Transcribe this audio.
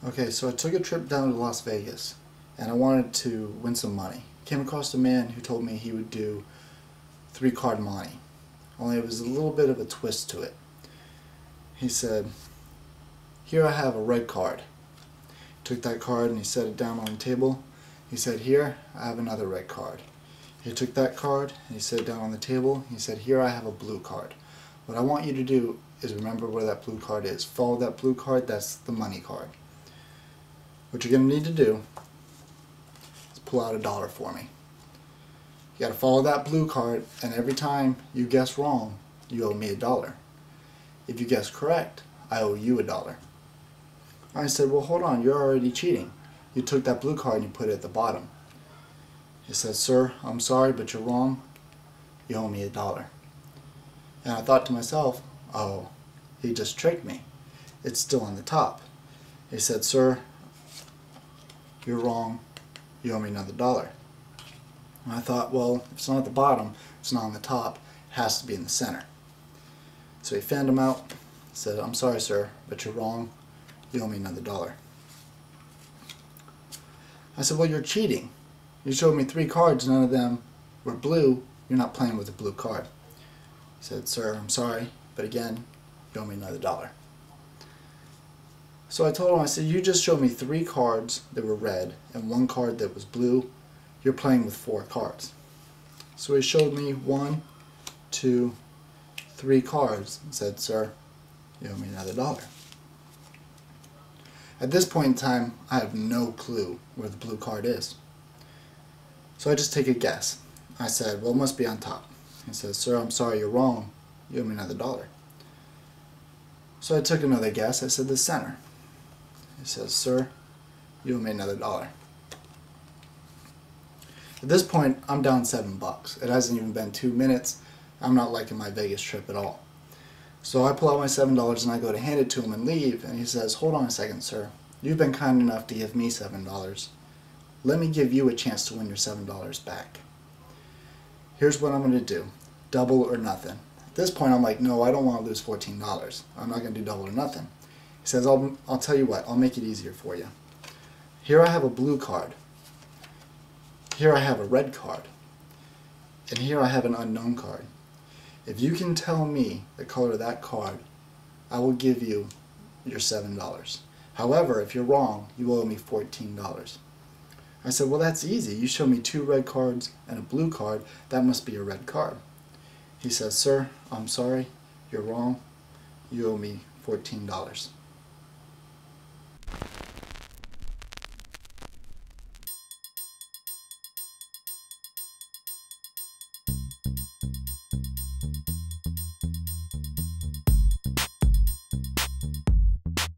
Okay, so I took a trip down to Las Vegas and I wanted to win some money. Came across a man who told me he would do 3 Card Monte. Only it was a little bit of a twist to it. He said, "Here I have a red card." He took that card and he set it down on the table. He said, "Here I have another red card." He took that card and he set it down on the table. He said, "Here I have a blue card. What I want you to do is remember where that blue card is. Follow that blue card, that's the money card. What you're going to need to do is pull out $1 for me. You got to follow that blue card, and every time you guess wrong, you owe me $1. If you guess correct, I owe you $1. I said, "Well, hold on, you're already cheating. You took that blue card and you put it at the bottom." He said, "Sir, I'm sorry, but you're wrong. You owe me $1. And I thought to myself, oh, he just tricked me. It's still on the top. He said, "Sir, you're wrong. You owe me another $1. And I thought, well, if it's not at the bottom, it's not on the top, it has to be in the center. So he fanned him out, said, "I'm sorry, sir, but you're wrong. You owe me another $1. I said, "Well, you're cheating. You showed me 3 cards, none of them were blue. You're not playing with a blue card." He said, "Sir, I'm sorry, but again, you owe me another $1. So I told him, I said, "You just showed me 3 cards that were red and 1 card that was blue. You're playing with 4 cards." So he showed me 1, 2, 3 cards and said, "Sir, you owe me another $1. At this point in time, I have no clue where the blue card is. So I just take a guess. I said, "Well, it must be on top." He says, "Sir, I'm sorry, you're wrong. You owe me another $1. So I took another guess. I said, "The center." He says, "Sir, you owe me another $1. At this point, I'm down $7. It hasn't even been 2 minutes. I'm not liking my Vegas trip at all. So I pull out my $7 and I go to hand it to him and leave, and he says, "Hold on a second, sir. You've been kind enough to give me $7. Let me give you a chance to win your $7 back. Here's what I'm going to do. Double or nothing." At this point, I'm like, no, I don't want to lose $14. I'm not going to do double or nothing. He says, I'll tell you what, I'll make it easier for you. Here I have a blue card. Here I have a red card. And here I have an unknown card. If you can tell me the color of that card, I will give you your $7. However, if you're wrong, you owe me $14. I said, "Well, that's easy. You showed me 2 red cards and a blue card. That must be a red card." He says, "Sir, I'm sorry. You're wrong. You owe me $14.